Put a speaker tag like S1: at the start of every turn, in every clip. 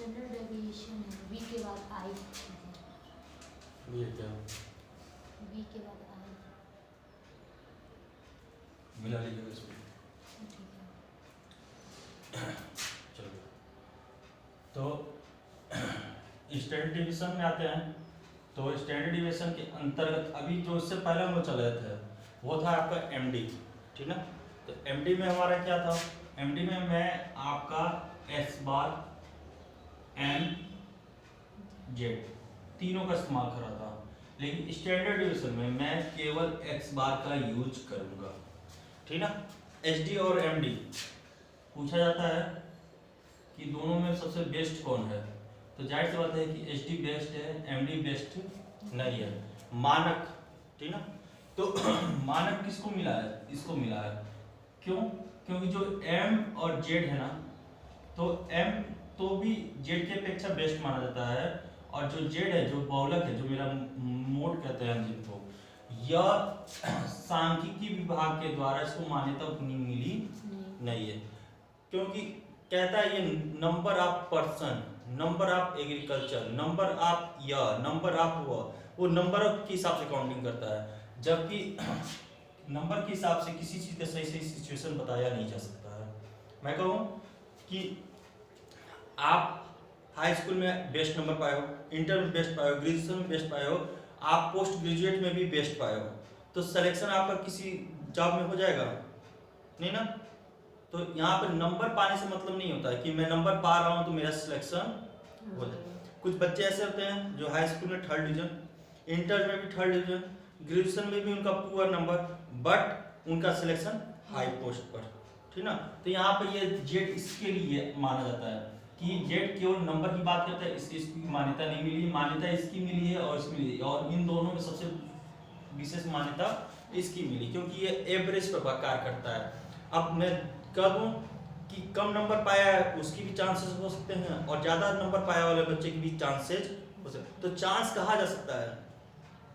S1: Standard deviation है, we के बाद आई।
S2: ये क्या
S1: वी के बाद आई।
S2: मिला लीजिएगा इसमें।
S1: ठीक है।
S2: चलो, तो स्टैंडर्ड डिवीजन में आते हैं। तो स्टैंडर्ड डिवीजन के अंतर्गत अभी जो इससे पहले हम लोग चल रहे थे वो था आपका एमडी, ठीक ना। तो एमडी में हमारा क्या था, एमडी में मैं आपका एस बार एम जेड तीनों का इस्तेमाल कर रहा था, लेकिन स्टैंडर्ड डिवीजन में मैं केवल एक्स बार का यूज करूंगा, ठीक ना। एचडी और एमडी पूछा जाता है कि दोनों में सबसे बेस्ट कौन है, तो जाहिर सी बात है कि एचडी बेस्ट है, एमडी बेस्ट नहीं है। मानक, ठीक ना। तो मानक किसको मिला है, इसको मिला है। क्यों? क्योंकि जो एम और जेड है ना, तो एम तो भी जेड के अपेक्षा बेस्ट माना जाता है, और जो जेड है, जो बहुलक है, जो मेरा मोड कहते हैं जिनको, यह सांख्यिकी विभाग के द्वारा इसको मान्यता उतनी मिली नहीं है, क्योंकि कहता है ये number of person, number of agriculture, number of year, number of वो नंबर के हिसाब से काउंटिंग करता है, जबकि नंबर के हिसाब से किसी चीज का सही सही सिचुएशन बताया नहीं जा सकता है। मैं कहूँ कि आप हाई स्कूल में बेस्ट नंबर पाए हो, इंटर में बेस्ट पाए हो, ग्रेजुएशन में बेस्ट पाए हो, आप पोस्ट ग्रेजुएट में भी बेस्ट पाए हो, तो सिलेक्शन आपका किसी जॉब में हो जाएगा नहीं ना। तो यहाँ पर नंबर पाने से मतलब नहीं होता है कि मैं नंबर पा रहा हूँ तो मेरा सिलेक्शन हो जाए। कुछ बच्चे ऐसे होते हैं जो हाई स्कूल में 3rd डिवीजन, इंटर में भी 3rd डिवीजन, ग्रेजुएशन में भी उनका पुअर नंबर, बट उनका सिलेक्शन हाई पोस्ट पर, ठीक ना। तो यहाँ पर ये जेड इसके लिए माना जाता है कि जेड केवल नंबर की बात करता है, इसकी मान्यता नहीं मिली, मान्यता इसकी मिली है और इसकी मिली है, और इन दोनों में सबसे विशेष मान्यता इसकी मिली, क्योंकि ये एवरेज पर कार्य करता है। अब मैं कह दूं कि कम नंबर पाया है उसकी भी चांसेस हो सकते हैं, और ज्यादा नंबर पाया वाले बच्चे की भी चांसेस हो सकते हैं, तो चांस कहा जा सकता है,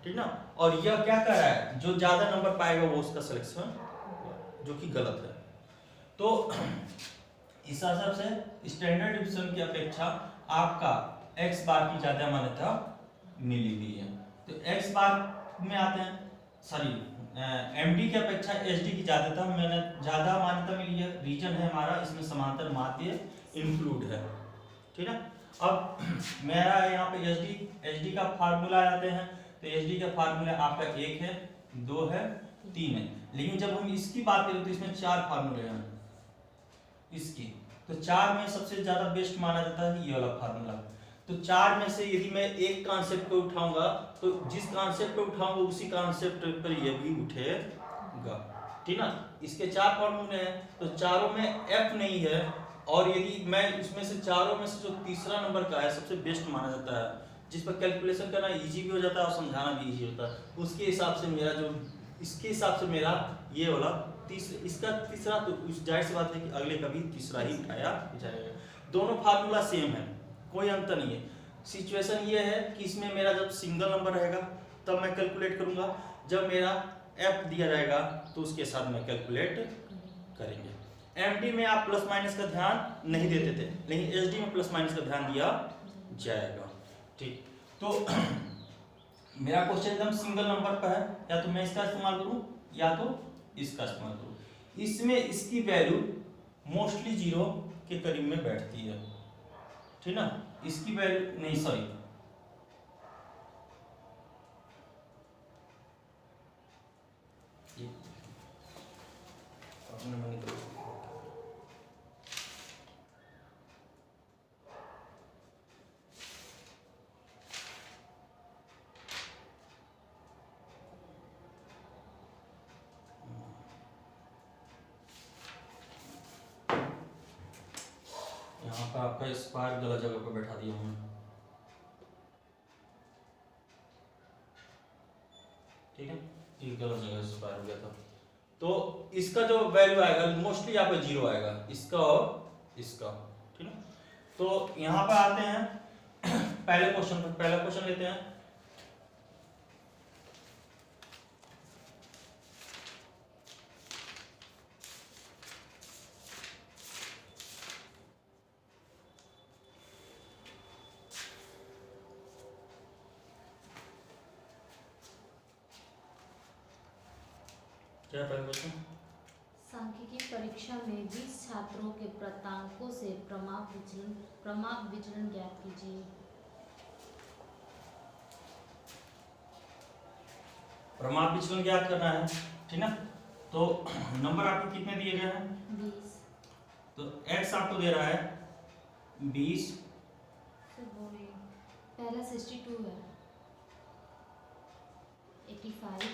S2: ठीक ना। और यह क्या कह रहा है, जो ज्यादा नंबर पाएगा वो उसका सिलेक्शन, जो कि गलत है। तो इस हिसाब से स्टैंडर्ड डिवीजन की अपेक्षा आपका एक्स बार की ज्यादा मान्यता मिली हुई है। तो एक्स बार में आते हैं, सॉरी एमडी की अपेक्षा एचडी की ज्यादा मैंने ज्यादा मान्यता मिली है। रीजन है हमारा इसमें समांतर माध्य इंक्लूड है, ठीक है। अब मेरा यहाँ पे एचडी का फार्मूला आते हैं, तो एचडी का फार्मूला आपका 1 है, 2 है, 3 है, लेकिन जब हम इसकी बात करें तो इसमें 4 फार्मूले हैं इसकी, तो 4 में सबसे ज्यादा बेस्ट माना जाता है ये वाला फार्मूला। तो 4 में से यदि मैं एक कॉन्सेप्ट को उठाऊंगा तो जिस कॉन्सेप्ट को उठाऊंगा उसी कॉन्सेप्ट पर ये भी उठेगा, ठीक ना। इसके 4 फार्मूले हैं, तो चारों में एफ नहीं है, और यदि मैं इसमें से चारों में से जो तीसरा नंबर का है सबसे बेस्ट माना जाता है, जिस पर कैलकुलेशन करना इजी भी हो जाता है और समझाना भी इजी होता है, उसके हिसाब से मेरा जो इसके हिसाब से मेरा ये वाला इसका तीसरा, तो जाहिर सी बात है कि अगले का भी तीसरा ही उठाया जाएगा। दोनों फार्मूला सेम है, कोई अंतर नहीं है। सिचुएशन ये है कि इसमें मेरा जब सिंगल नंबर रहेगा तब मैं कैलकुलेट करूंगा, जब मेरा एफ दिया जाएगा तो उसके साथ मैं कैलकुलेट करेंगे। एमडी में आप प्लस माइनस का ध्यान नहीं देते थे, लेकिन एचडी में प्लस माइनस का ध्यान दिया जाएगा, ठीक। तो मेरा क्वेश्चन एकदम सिंगल नंबर पर है, या तो मैं इसका इस्तेमाल करूं या तो इसका इस्तेमाल करूं। इसमें इसकी वैल्यू मोस्टली 0 के करीब में बैठती है, ठीक ना। इसकी वैल्यू नहीं, सॉरी यहाँ पर आपका स्क्वायर गलत जगह पर बैठा दिया हूँ, ठीक है, ये गलत जगह स्क्वायर हो गया था। तो इसका जो वैल्यू आएगा मोस्टली यहाँ पे 0 आएगा, इसका और इसका, ठीक है। तो यहाँ पर आते हैं पहले क्वेश्चन पर। पहला क्वेश्चन लेते हैं, क्या पहले क्वेश्चन?
S1: सांख्यिकी परीक्षा में 20 छात्रों के प्राप्तांकों से प्रमाप विचलन ज्ञात कीजिए।
S2: प्रमाप विचलन ज्ञात करना है, ठीक ना। तो नंबर आपको कितने दिए गए हैं?
S1: 20।
S2: तो x आपको दे रहा है 20,
S1: पहला 62 है, 85,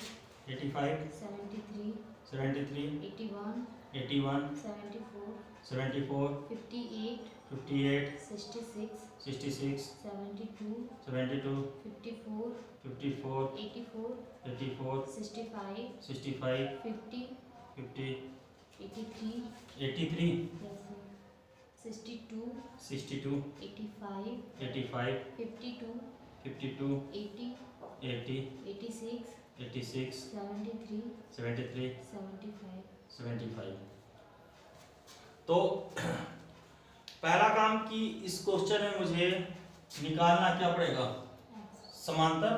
S2: 85,
S1: 73,
S2: 73,
S1: 81,
S2: 81,
S1: 74,
S2: 74,
S1: 58,
S2: 58,
S1: 66,
S2: 66,
S1: 72,
S2: 72,
S1: 54,
S2: 54,
S1: 84,
S2: 84,
S1: 65,
S2: 65,
S1: 50,
S2: 50,
S1: 83,
S2: 83,
S1: yes, 62,
S2: 62,
S1: 85,
S2: 85,
S1: 52,
S2: 52,
S1: 80,
S2: 80,
S1: 86,
S2: 86,
S1: 73,
S2: 73,
S1: 75।
S2: 75। तो पहला काम कि इस क्वेश्चन में मुझे निकालना क्या पड़ेगा? समांतर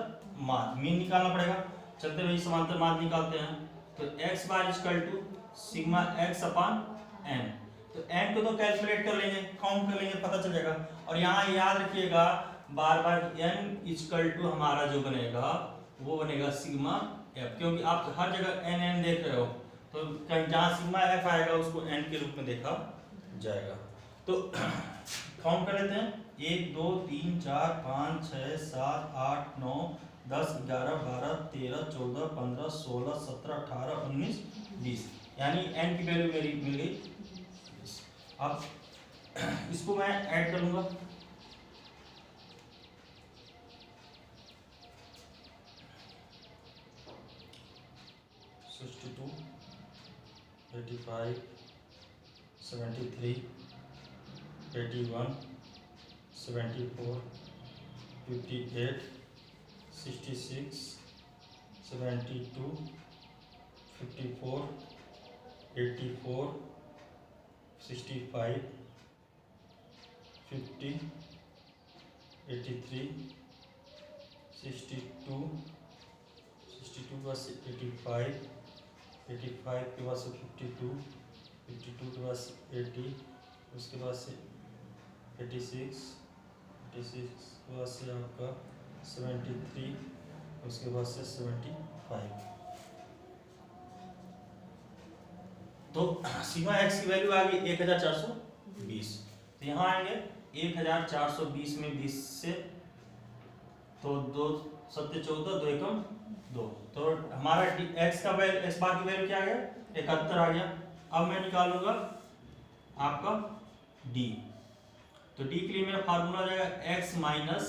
S2: माध्य मीन निकालना पड़ेगा। चलते भाई समांतर माध्य निकालते हैं। तो x bar equal to sigma x upon n। तो n को तो कैलकुलेट कर लेंगे, काउंट कर लेंगे, पता चल जाएगा। और यहाँ याद रखिएगा बार बार n इक्वल टू हमारा जो बनेगा वो बनेगा सिग्मा f, क्योंकि आप हर जगह n देख रहे हो, तो कहीं जहाँ सिग्मा f आएगा उसको n के रूप में देखा जाएगा। तो काउंट कर लेते हैं। 1 2 3 4 5 6 7 8 9 10 11 12 13 14 15 16 17 18 19 20, यानी n की वैल्यू मेरी मिल गई 20। अब इसको मैं ऐड करूंगा। टू 85 73 81 74 58 66 72 54 84 65 50 83 62 62 के बाद से 85 85 के बाद से 52 52 के बाद से 80, उसके बाद से 86 86 के बाद से आपका 73, उसके बाद से 75। तो सिग्मा x की वैल्यू आ गई 1420। तो यहाँ आएंगे 1420 में 20 से, तो 2 7 14 2 एकम 2, तो हमारा x का वैल्यू x बार की वैल्यू क्या आ गया? 71 आ गया। अब मैं निकालूंगा आपका d। तो d के लिए मेरा फार्मूला हो जाएगा x माइनस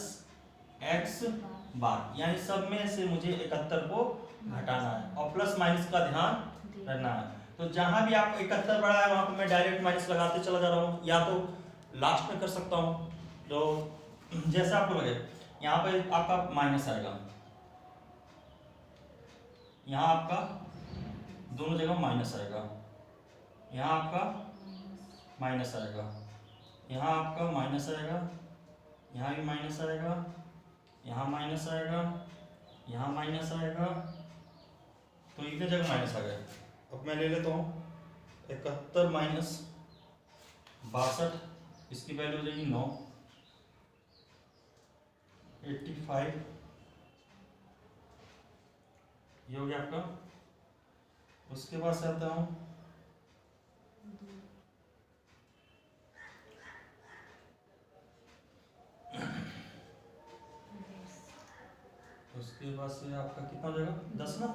S2: x बार, यानी सब में से मुझे 71 को घटाना है और प्लस माइनस का ध्यान रखना है। तो जहां भी आपको 71 बड़ा है वहां पर मैं डायरेक्ट माइनस लगाते चला जा रहा हूँ, या तो लास्ट में कर सकता हूँ, तो जैसे आपको लगे। यहाँ पे आपका माइनस आएगा, यहाँ आपका दोनों जगह माइनस आएगा, यहाँ आपका माइनस आएगा, यहाँ आपका माइनस आएगा, यहाँ भी माइनस आएगा, यहाँ माइनस आएगा, यहाँ माइनस आएगा, तो इतने जगह माइनस आ गया। अब मैं ले लेता हूँ 71 माइनस 62, इसकी वैल्यू हो जाएगी 9, 85, ये हो गया आपका। उसके बाद से आता हूँ उसके बाद से आपका कितना हो जाएगा? 10 ना।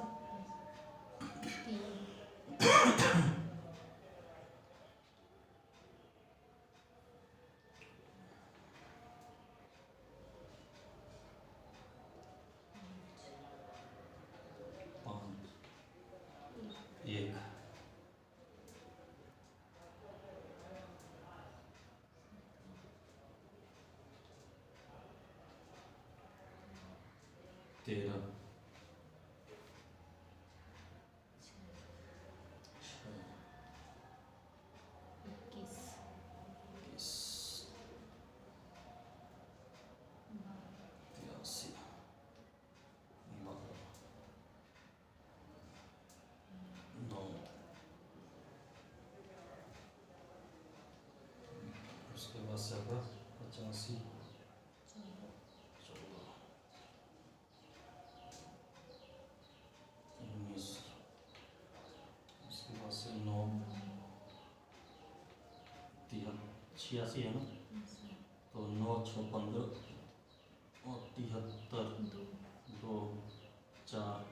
S2: एक 13 82 पास है आपका 85, 14, 19, उसके बाद से 9, 86 है ना, तो 9, 6, 15 और 73, 2, 4,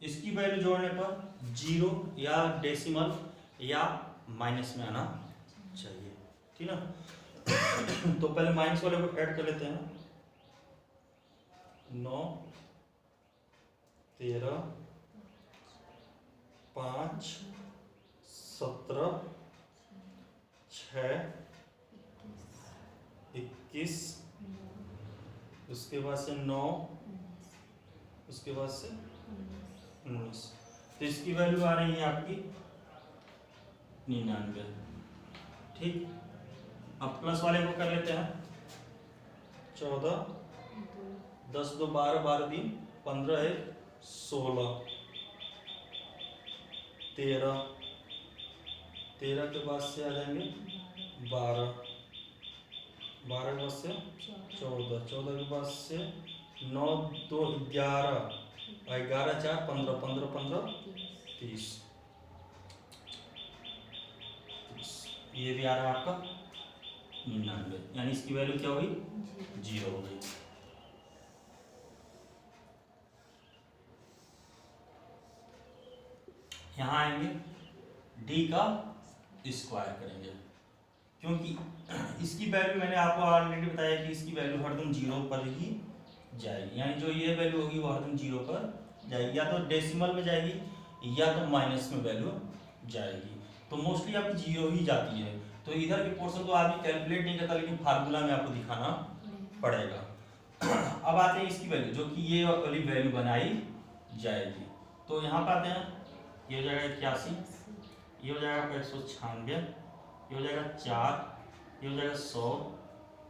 S2: इसकी वैल्यू जोड़ने पर 0 या डेसिमल या माइनस में आना चाहिए, ठीक ना। तो पहले माइनस वाले को ऐड कर लेते हैं। 9, 13, 5, 17, 6, 21, उसके बाद से 9, उसके बाद से 19। तो इसकी वैल्यू आ रही है आपकी 99, ठीक। अब प्लस वाले को कर लेते हैं। 14, 10, 2, 12, 12, 3, 15, 1, 16, 13, 13 के बाद से आ जाएंगे 12, 12 के बाद से 14, 14 के बाद से 9, 2, 11, 11, 4, 15, 15, 15, 30, ये भी आ रहा है आपका 99, यानी इसकी वैल्यू क्या हुई? 0 हो गई। यहाँ आएंगे d का स्क्वायर करेंगे, क्योंकि इसकी वैल्यू मैंने आपको ऑलरेडी बताया कि इसकी वैल्यू हरदम 0 पर ही जाएगी, यानी जो ये वैल्यू होगी वो हरदम 0 पर जाएगी, या तो डेसिमल में जाएगी या तो माइनस में वैल्यू जाएगी। तो मोस्टली आपकी 0 ही जाती है। तो इधर के पोर्शन को आदमी कैलकुलेट नहीं करता, लेकिन फार्मूला में आपको दिखाना पड़ेगा। अब आते हैं इसकी वैल्यू, जो कि ये वाली वैल्यू बनाई जाएगी। तो यहाँ पर आते हैं, ये हो जाएगा 81, ये हो जाएगा आपका 196, ये हो जाएगा 4, ये हो जाएगा 100,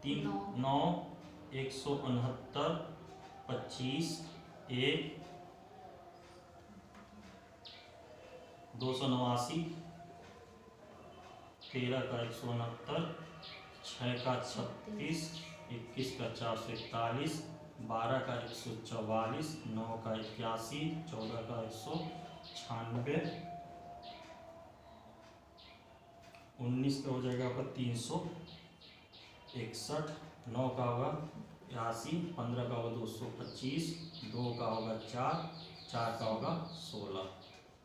S2: 3, 9, 169, 25, 1, 289, 13 का 169, 6 का 36, 21 का 441, 12 का 144, 9 का 81, 14 का 196, 19 का हो जाएगा आपका 361, 9 का होगा 81, 15 का होगा 225, 2 का होगा 4, 4 का होगा 16।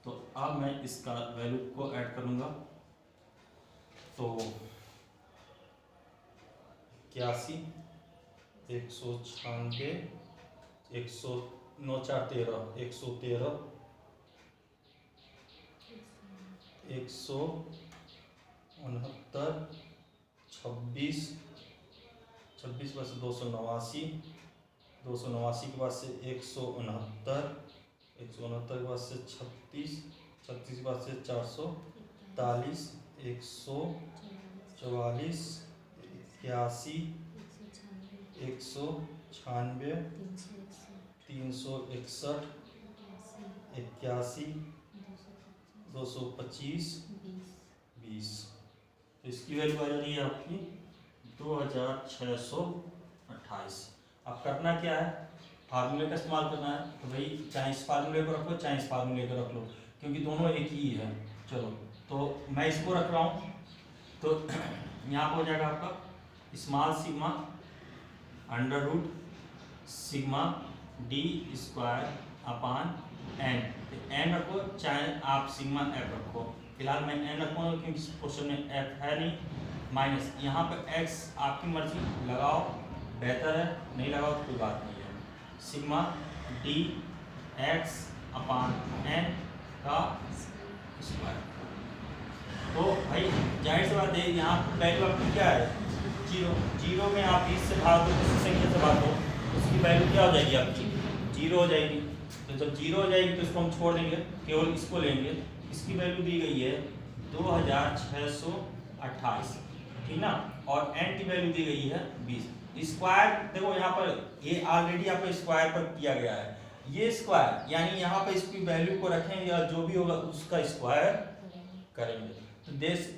S2: तो अब मैं इसका वैल्यू को ऐड करूंगा, तो 81, 196, 109, 4, 13, 113, 169, 26, 26 के बाद से 289, 289 के बाद से 169, 169 के बाद से 36, 36 के बाद से 443, 144, 81, 196, 361, 81, 225, 20। तो इसकी वैल्यू आ जा रही है आपकी 2628। अब करना क्या है, फार्मूले का इस्तेमाल करना है। तो भाई चाहे इस फार्मूले को रख लो, चाहे इस फार्मूले को रख लो, क्योंकि दोनों एक ही है। चलो, तो मैं इसको रख रहा हूँ, तो यहाँ पर हो जाएगा आपका small sigma under root sigma D square upon N. N रखो, चाहे आप सिग्मा एफ रखो। फिलहाल मैं एन रखूँगा क्योंकि इस क्वेश्चन में एफ है नहीं। माइनस यहाँ पर एक्स आपकी मर्जी, लगाओ बेहतर है, नहीं लगाओ तो कोई बात नहीं है। सिग्मा डी एक्स अपान एन का स्क्वायर। तो भाई जाहिर सी बात है, यहाँ वैल्यू आपकी क्या है? 0। 0 में आप 20 से भाग दो, किसी संख्या से भाग दो, उसकी वैल्यू क्या हो जाएगी आपकी? 0 हो जाएगी। तो जब 0 हो जाएगी तो इसको हम छोड़ देंगे, केवल इसको लेंगे। इसकी वैल्यू दी गई है 2628, ठीक ना। और एन की वैल्यू दी गई है 20। स्क्वायर देखो यहाँ पर ये ऑलरेडी आपको स्क्वायर पर किया गया है, ये स्क्वायर यानी यहाँ पे इसकी वैल्यू को रखें या जो भी होगा उसका स्क्वायर करेंगे। तो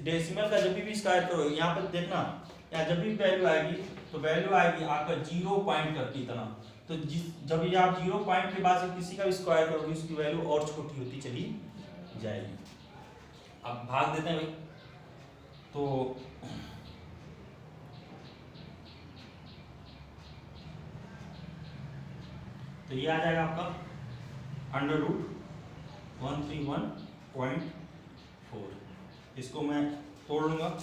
S2: डेसिमल का जब भी स्क्वायर करो यहाँ पर देखना, यहाँ जब भी वैल्यू आएगी तो वैल्यू आएगी आपका 0 पॉइंट करती इतना। तो जब ये आप 0 पॉइंट के बाद किसी का भी स्क्वायर करोगे उसकी वैल्यू और छोटी होती चली जाएगी। अब भाग देते हैं भाई, तो ये आ जाएगा आपका √131.4। इसको मैं तोड़ लूंगा।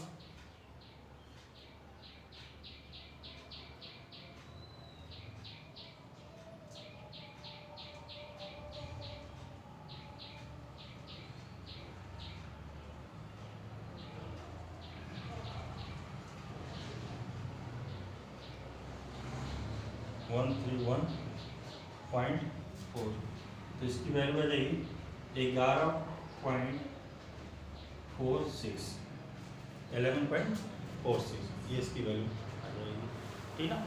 S2: वन 131.4 तो इसकी वैल्यू आ जाएगी 11.46 ये इसकी वैल्यू आ जाएगी, ठीक है ना।